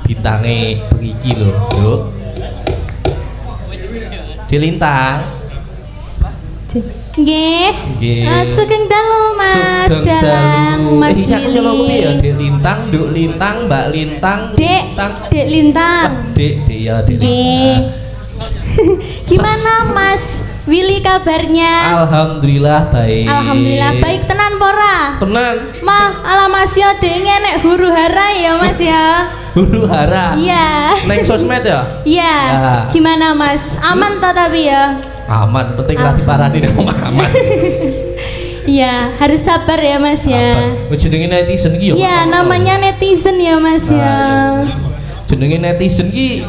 Bintange begiki lho, Yuk. Dilintang. Nggih. Sugeng dalu Mas Dalang Mas Willy. Ya Dek Lintang, Nduk Lintang, Mbak Lintang, Dek Lintang. Dek ya Dek Lintang. Gimana Mas Willy kabarnya? Alhamdulillah baik. Alhamdulillah baik tenan pora. Tenan. Mah ala Mas yo denge nek huru hara ya Mas ya. Huru hara. Iya. Neng sosmed ya? Iya. Gimana Mas? Aman toh tapi ya? Aman, penting ra diparani nek aman. Iya, harus sabar ya Mas ya. Jenenge netizen ki ya. Iya, namanya netizen ya Mas ya. Jenenge netizen ki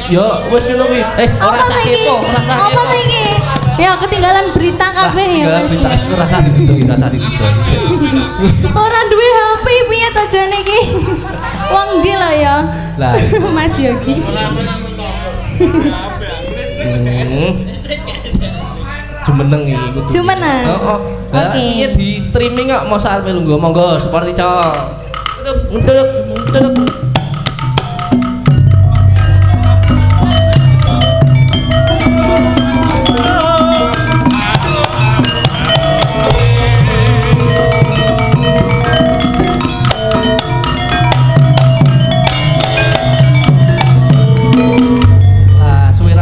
ya wis ngono kuwi. Ora sak kepo, ora sak. Apa to iki? Ya ketinggalan berita kabeh ya Mas. Ora sak ditutuki, ora sak ditutuki. Ora duwe HP piye to jane iki? Wong ndi lho ya? Lah, Mas Yogi. Jumeneng iki kudu. Jumeneng. Heeh. Oke. Iki di streaming kok mau sarep lungguh monggo seperti cok. Duduk.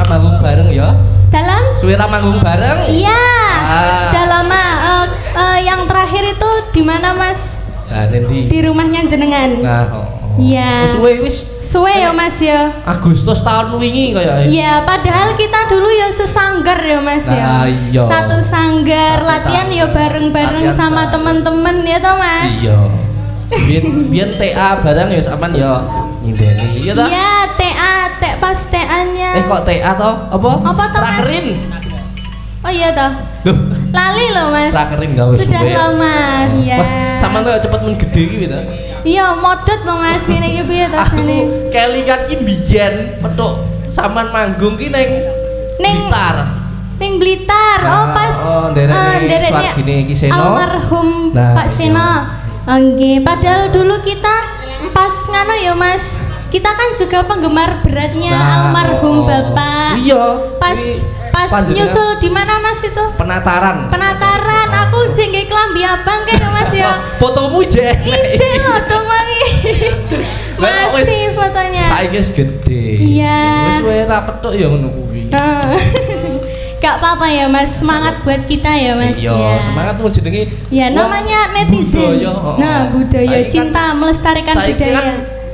Manggung bareng ya? Dalam? Suwira manggung bareng? Iya. Udah lama. Yang terakhir itu di mana Mas? Nah, nanti. Di rumahnya jenengan. Nah, iya. Suwe wis. Suwe ya Mas ya. Agustus tahun wingi kaya. Iya, padahal kita dulu ya sesanggar ya Mas ya. Iya. Satu sanggar, latihan ya bareng-bareng sama teman-teman ya toh Mas. Iya. Biyen TA bareng ya aman ya. Ngindeni ya toh? Iya, TA pas TA-nya. Kok TA toh? Apa? Apa toh? Rakerin. Oh iya toh. Loh, lali loh Mas. Rakerin gak wis. Sudah lama, ya. Wah, sampean tuh cepet men gede iki to. Iya, modot loh Mas ngene iki piye to jane. Kelingan ki biyen petuk sampean manggung ki ning Blitar. Ning Blitar. Oh pas nderekne iki Seno. Almarhum Pak Seno. Nggih, padahal dulu kita pas ngano ya Mas. Kita kan juga penggemar beratnya almarhum Bapak. Iya. Pas nyusul di mana Mas itu? Penataran. Aku sing nggih klambi abang kae ya Mas ya. Fotomu jek. Ijek lho dong mami. Masih fotonya. Saiki wis gede. Iya. Wis wae ra petuk ya ngono kuwi. Gak apa-apa ya Mas, semangat buat kita ya Mas. Iya, semangat mau jenenge. Ya namanya netizen. Nah, budaya cinta melestarikan budaya. Kan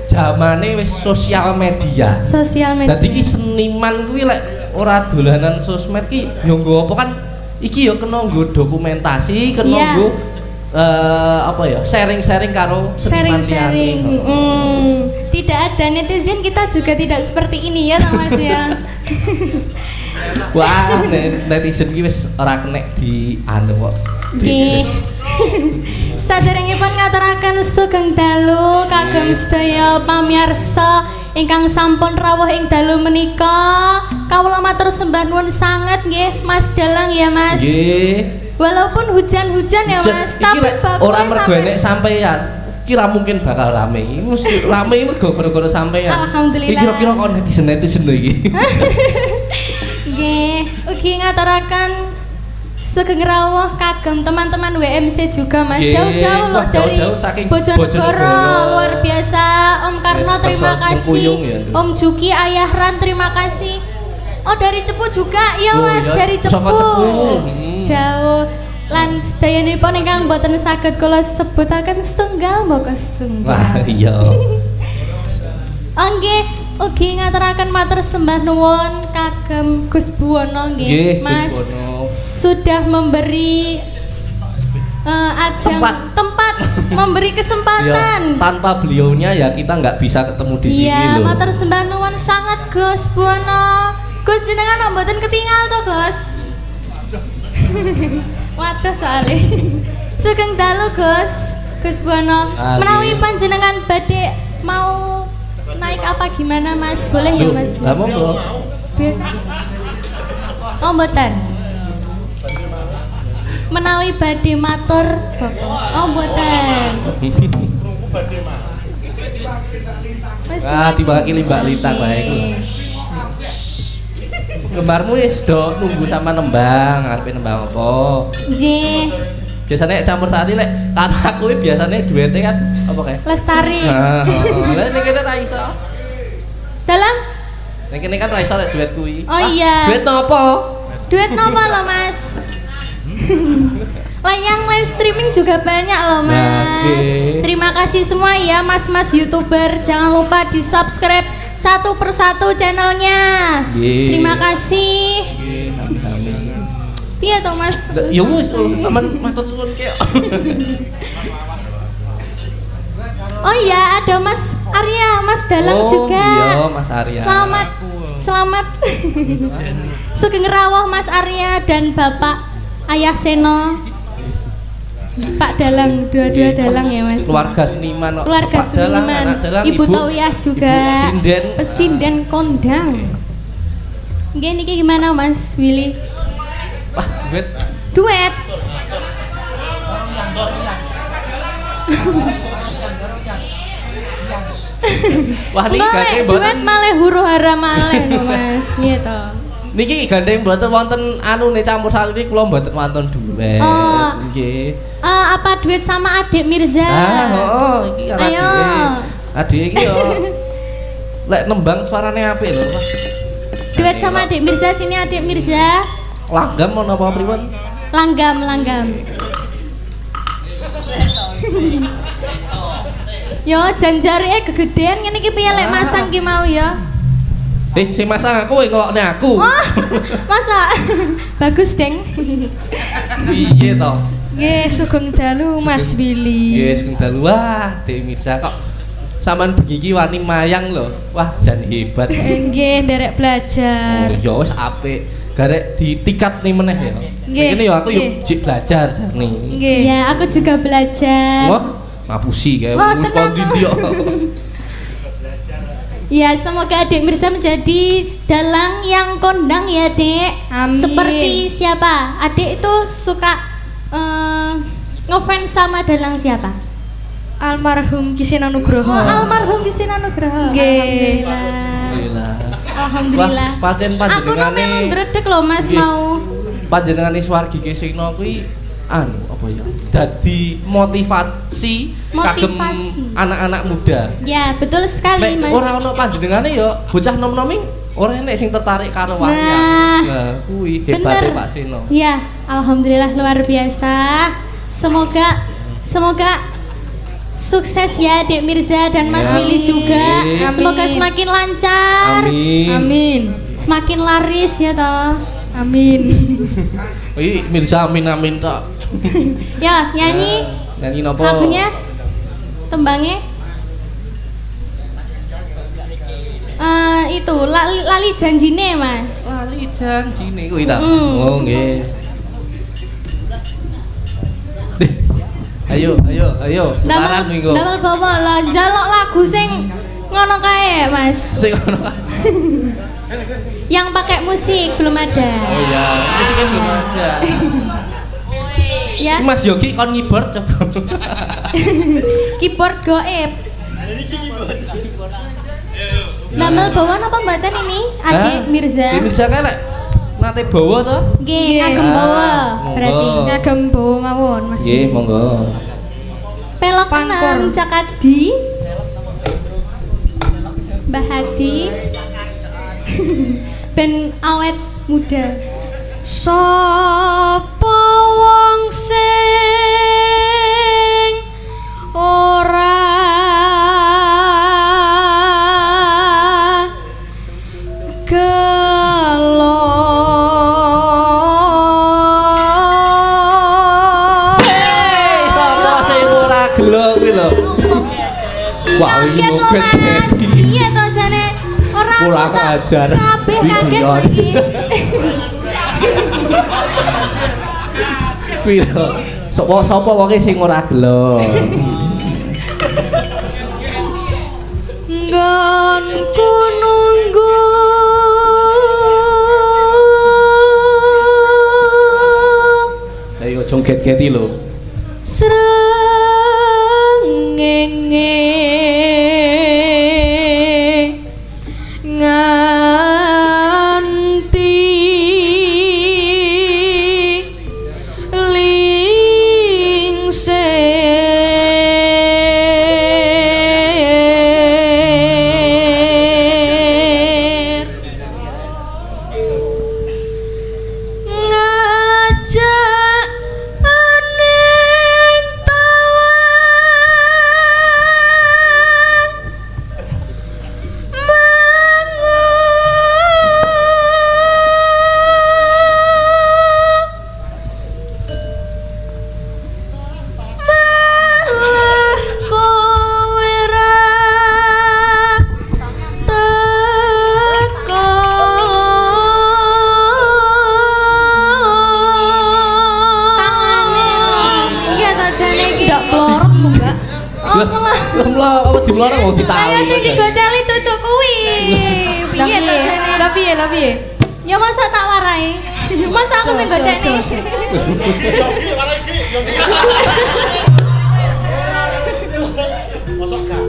zamane wis sosial media. Dadi ki seniman kuwi lek ora dolanan sosmed ki yo nggo apa kan iki yo kena nggo dokumentasi, kena nggo apa ya sharing-sharing karo seniman liyane. Tidak ada netizen kita juga tidak seperti ini ya Mas ya. Wah, netizen ki wis ora kenek di anu kok. Nggih. Saderengipun ngaturaken sugeng dalu kagem sedaya pamirsa ingkang sampun rawuh ing dalu menika. Kawula matur sembah nuwun sanget nggih Mas Dalang ya Mas. Nggih. Walaupun hujan-hujan ya Mas, tapi bagus ora mergo enek sampeyan. Kira mungkin bakal rame. Mesti rame mergo gara-gara sampeyan. Alhamdulillah. Iki kira-kira kok netizen lho iki. Nggih, ugi ngaturaken sugeng rawuh kagem teman-teman WMC juga Mas. Jauh-jauh loh dari Bojonegoro. Luar biasa. Om Karno terima kasih. Om Juki, Ayah Ran terima kasih. Oh dari Cepu juga ya Mas, dari Cepu. Jauh. Lan sedayanipun ingkang boten saged kula sebutaken setunggal mboko setunggal. Wah iya. Nggih, ugi ngaturaken matur sembah nuwun kagem Gus Buwono nggih Mas. Sudah memberi ajang tempat memberi kesempatan. Ya, tanpa beliaunya ya kita nggak bisa ketemu di sini iya, loh. matur sembah nuwun sangat Gus Buwono. Gus jenengan mboten ketinggal to, Gus? Waduh soalnya. Sugeng dalu Gus Buwono. Menawi panjenengan badhe mau naik apa gimana Mas? Boleh ya Mas? Lah monggo. Biasa. Oh mboten. Menawi badhe matur Bapak. Oh mboten. diwakili Mbak Lita wae iku. Lembarmu wis do nunggu sama nembang, arepe nembang apa? Nggih. Biasanya campur sari lek karo aku biasanya duete kan apa kae? Lestari. Lah nek kene ra iso. Dalam? Nek kene kan ra iso lek duet kuwi. Oh iya. Duet nopo? Duet nopo lo Mas? Yang live streaming juga banyak loh Mas. Terima kasih semua ya Mas-mas YouTuber. Jangan lupa di subscribe satu persatu channelnya. Terima kasih. Sami-sami. Iya toh Mas. Ya wis sampean matur suwun ki. Oh iya ada Mas Arya, Mas Dalang juga. Oh iya Mas Arya. Selamat. Sugeng rawuh Mas Arya dan Bapak Ayah Seno. Pak Dalang, dua-dua Dalang ya Mas. Keluarga seniman. Keluarga seniman. Ibu Tawiyah juga. Pesinden kondang. Nggih niki gimana Mas Willy? Wah, duet. Wah, niki gandeng duet malih huru-hara malih to Mas. Piye to? Niki gandeng mboten wonten anune campur sari niki kula mboten wonten duet. Nggih. Apa duet sama Adik Mirza? Iki karo Adik. Adik iki yo lek nembang suarane apik lho. Duet sama Adik Mirza, sini Adik Mirza. Langgam ono apa pripun? Langgam. Yo janjare kegedean ngene iki piye lek masang ki mau ya? Sing masang aku ngelokne aku. Oh, masa? Bagus, Deng. Piye to? Nggih, sugeng dalu Mas Willy. Nggih, sugeng dalu. Wah, Dek Mirza kok sampean begiki wani mayang lho. Wah, jan hebat. Nggih, nderek belajar. Oh, ya wis apik. Garek ditikat nih meneh ya. Nggih. Ini ya aku yuk jik belajar jane. Nggih. Ya, aku juga belajar. Wah, ngapusi kayak wis kondi yo. Ya, semoga Adik Mirza menjadi dalang yang kondang ya, Dek. Amin. Seperti siapa? Adik itu suka ngefans sama dalang siapa? Almarhum Kisena Nugroho. Oh, almarhum Kisena Nugroho. Alhamdulillah. Panjenengane aku melu ndredeg lho Mas mau. Panjenengane Swargi Kisena kuwi apa ya? Dadi motivasi kagem anak-anak muda. Ya, betul sekali Mas. Ora ono panjenengane ya bocah nom-nomi ora enek sing tertarik karo wayang. Nah, kuwi hebate Pak Seno. Iya, alhamdulillah luar biasa. Semoga sukses ya Dek Mirza dan Mas Willy juga. Amin. Semoga semakin lancar. Amin. Semakin laris ya toh. Amin. Wih, Mirza amin tok. Ya, nyanyi. Nyanyi napa? Lagunya tembangnya itu lali janjine Mas. Lali janjine kuwi ta. Oh nggih. Ayo. Tukaran minggu. Damel bawa lah njaluk lagu sing ngono kae Mas. Sing ngono. Yang pakai musik belum ada. Oh iya, musiknya belum ada. Ya. Mas Yogi kon keyboard coba. Keyboard goib. Damel bawa apa mboten ini? Adik Mirza. Adik Mirza kae lek nate bawa to? Nggih, ngagem bawa. Berarti ngagem bawa mawon Mas. Nggih, monggo. Pelok kanan Cakadi. Mbah Hadi. Ben awet muda. Sapa wong sing ora gelo sapa sing ora gelo kuwi lho. Wah, iki Mas. Iya to jane ora kurang ajar. Kabeh kaget lagi. Kuwi lho. Sapa wonge sing ora gelo. nggonku nunggu ayo jongget-geti lho. srengenge mau ditali. Ayo sing digoceli tutuk kuwi. Piye to jane? Lah piye? Ya masa tak warai. Masa aku sing gocekne. Mosok gak?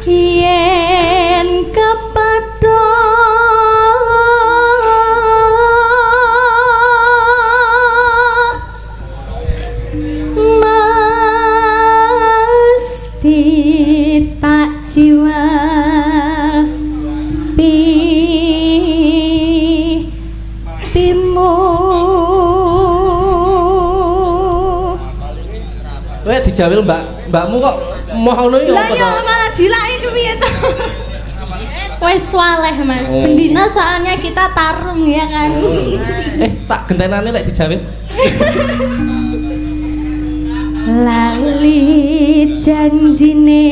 Yen kepada mesti tak jiwa pimu. Weh dijawil mbakmu kok moh ngono iki Lah ya malah dilaki piye to? Wes swaleh Mas. Bendina soalnya kita tarung ya kan. Tak gentenane lek dijawil. Lali janjine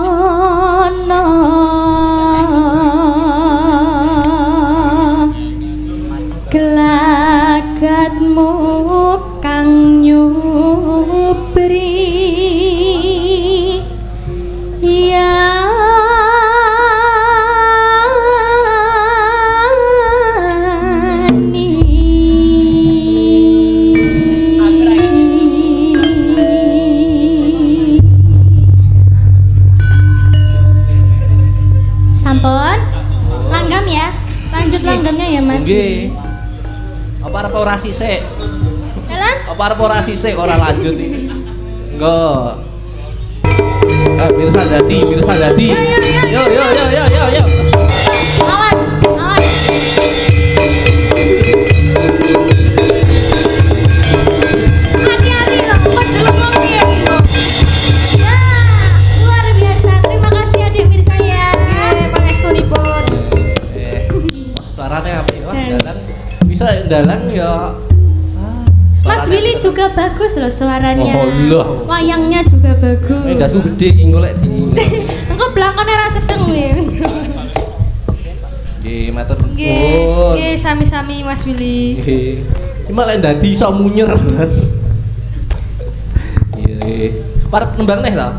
semono gelagatmu kang nyubri ya sampun langgam ya, lanjut langgamnya ya Mas. Nggih. Apa arep ora sisik? Dalam? Apa arep ora sisik ora lanjut iki? Enggak. Mirsa dadi. Yo. Awas. Hati-hati loh, kok jelengong ya gitu. Ya, luar biasa. Terima kasih adik Mirsa ya. Pangestunipun. Suarane apik wah dalan. Bisa dalan ya. Mas Willy juga bagus loh suaranya. Oh, Allah. Wayangnya juga bagus. Ndasku gede iki golek di. Engko blangkone ra sedeng kowe. Nggih, matur Nggih, sami-sami Mas Willy. Nggih. Iki malah dadi iso munyer. Nggih. Parep nembang neh ta?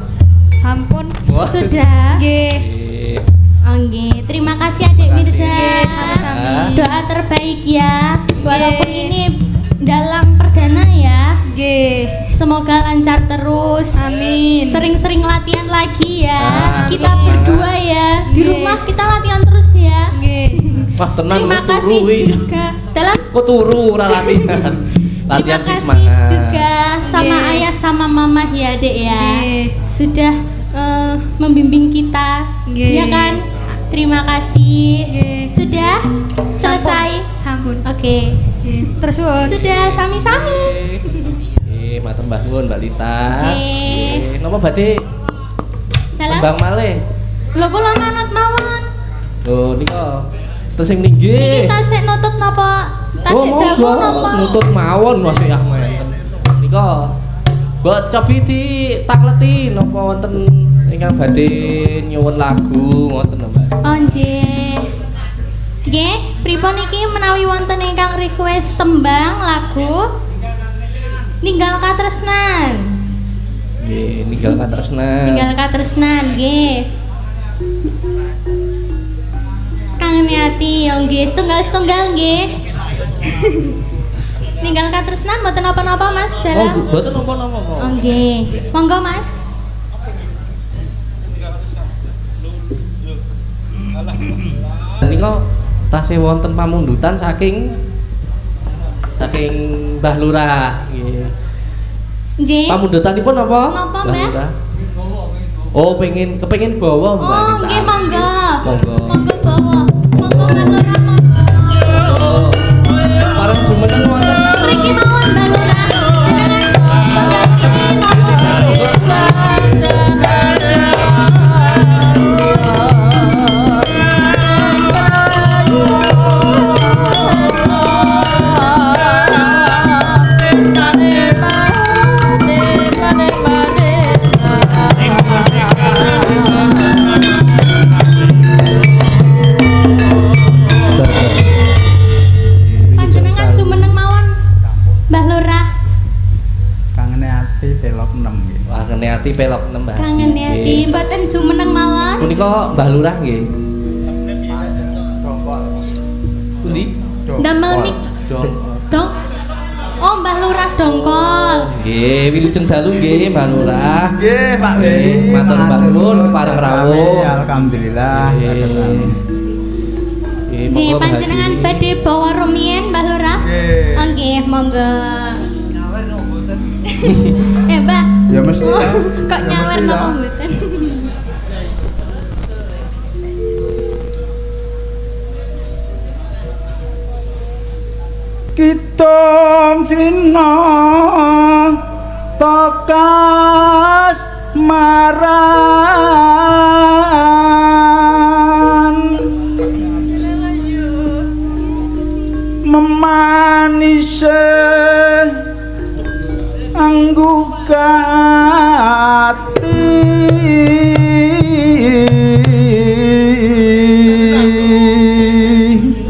Sampun. Wah. Sudah. Nggih. Nggih. Oke, terima kasih adik Mirza. Nggih, sama-sama. Doa terbaik ya. Walaupun ini dalam perdana ya. Nggih. Semoga lancar terus. Amin. Sering-sering latihan lagi ya. Kita Amin. berdua ya. Di Nggih. rumah kita latihan terus ya. Nggih. Wah, tenang Terima kok turu kasih wi. juga. Dalam Kok turu ora latihan. terima Latihan sih kasih semangat. juga sama Nggih. ayah sama mama ya Dek ya. Nggih. Sudah membimbing kita. Nggih. Ya kan? Terima kasih. Nggih. Sudah selesai. Sampun. Oke. Nggih. Terus suwun. Sudah sami-sami. Matur Mbah Nuwun Mbak Lita. Nggih. Napa badhe Dalam Bang malih? lho kula manut mawon. Lho nika terus sing nggih. Iki tasik nutut napa? Tasik Oh, dagu monggo napa? nutut mawon masih menten. Nika mbok cobi ditakleti napa wonten ingkang badhe nyuwun lagu ngoten lho Mbak. Oh nggih. Nggih, pripun iki menawi wonten ingkang request tembang lagu Ninggal Katresnan. Nggih, ninggal katresnan. Ninggal Katresnan nggih. Kangen ati yo nggih, setunggal-setunggal nggih. Ninggal Katresnan mboten napa-napa Mas Oh, dalam. mboten napa-napa kok. Oh nggih. Monggo Mas. Nika tasih wonten pamundutan saking Mbah Lurah nggih. Nggih. Pamundutanipun apa? Napa, Mbah Mbah? Lurah? Oh, kepengin bawa Mbak Oh Lita. nggih monggo. Monggo. Monggo bawa. Monggo Mbak Lurah monggo. Oh. Pareng jumeneng wonten. Mriki mawon Mbak Lurah. Jenengan tunggal kini Kangene ati pelok nembah. Kangene ati mboten jumeneng mawon. Punika Mbah Lurah nggih. Pundi? Damel mik. Dong. Oh, Mbah Lurah Dongkol. Nggih, wilujeng dalu nggih Mbah Lurah. Nggih, Pak Beni. Matur nuwun kepareng rawuh. Alhamdulillah. Nggih, panjenengan badhe bawa rumiyin Mbah Lurah? Nggih, monggo. Mbah. Ya mesti. Kok nyawer napa mboten? Kitong srina tokas maran memanise anggukati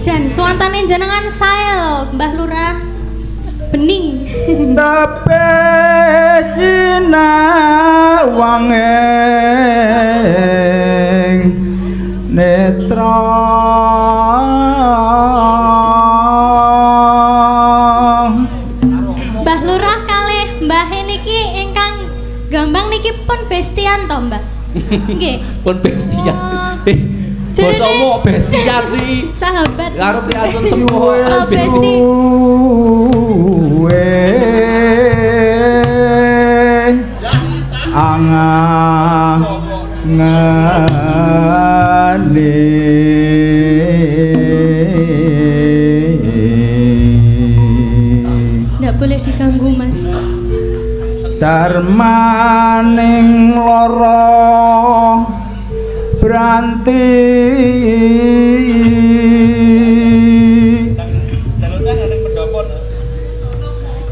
Jan suwantane jenengan sae lho Mbah Lurah bening tapi sinawanging netra Mbah Lurah kalih mbah niki ingkang gambang niki pun bestian to Mbah nggih Pun bestian. Jadi Basa mo bestian iki. sahabat Karo priantun sepuh Oh, besti. Nggak boleh diganggu Mas. Darmaning lara branti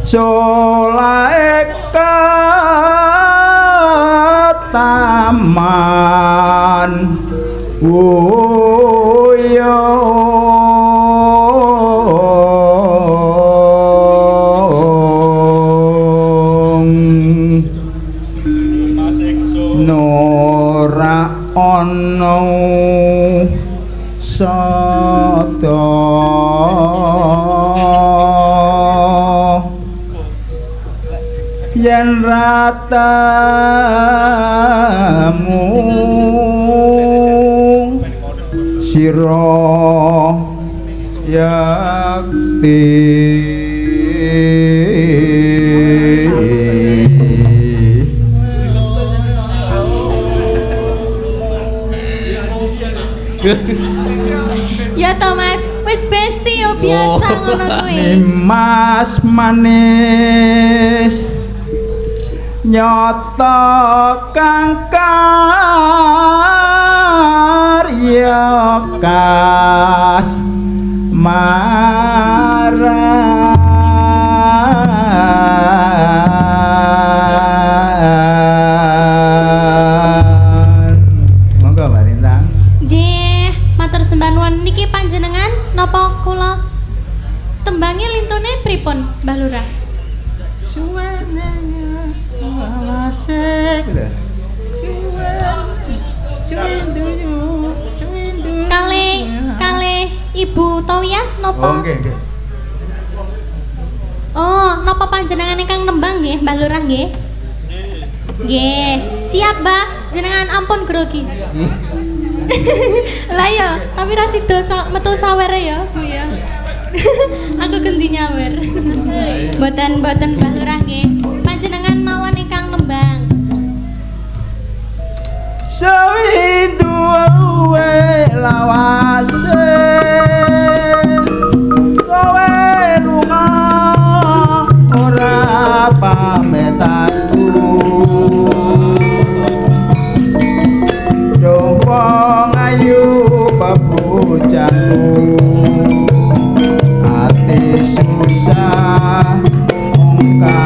solae taman woyo nora ono sada yen ratamu sira yakti Ya Thomas, wis besti yo biasa ngono kuwi. Mas manis nyata kang karya kas maran. Monggo Mbak Rintang. Nggih, matur sembah nuwun niki panjenengan napa kula tembangi lintune pripun Mbah Lurah? Suwene awase lho. Kalih Ibu Tawiyah napa? Oh, nggih, nggih. Oh, napa panjenengan ingkang nembang nggih Mbah Lurah nggih? Nggih. Siap, Mbah. Jenengan ampun grogi. Lah ya, tapi ra sida metu sawere ya, Bu ya. Aku ganti nyawer. Mboten Mbah Lurah nggih. Panjenengan mawon ingkang nembang. Sawi duwe lawase kowe lunga ora pametanku coba ngayu babujanku ati susah ongkar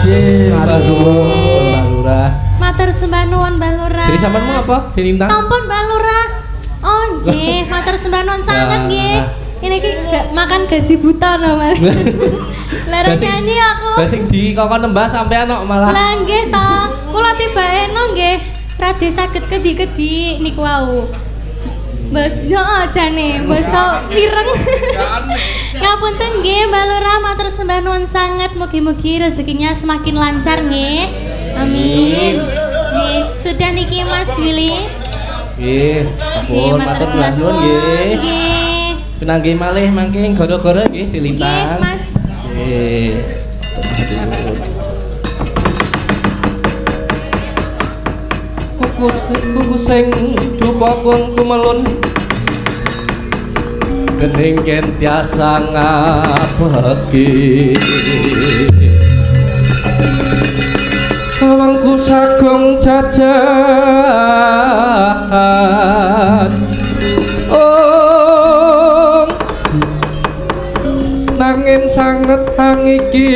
kasih Mbak Lurah. Matur sembah nuwun Mbak Lurah. Jadi sampean mau apa? Dilintang? Sampun Mbak Lurah. Oh nggih, matur sembah nuwun sanget nggih. Ini ki makan gaji buta no Mas. Lara nyanyi aku. Sing dikokon nembah sampean kok malah. Lah nggih ta. Kula tibakno nggih. Radi saged kedi-kedi niku wau. Bos, yo jane, basa ireng. Ngapunten nggih Mbak Lurah, matur sembah nuwun sanget. Mugi-mugi rezekinya semakin lancar nggih. Amin. Nggih, sudah niki Mas Willy. Nggih, ampun matur sembah nuwun nggih. Nggih. Pinanggih malih mangke gara-gara nggih dilintang. Nggih, Mas. Nggih. Kuku sing dupakun kumelun gening ken tiasa ngabeki awangku sagong jajan oh nanging sanget hang iki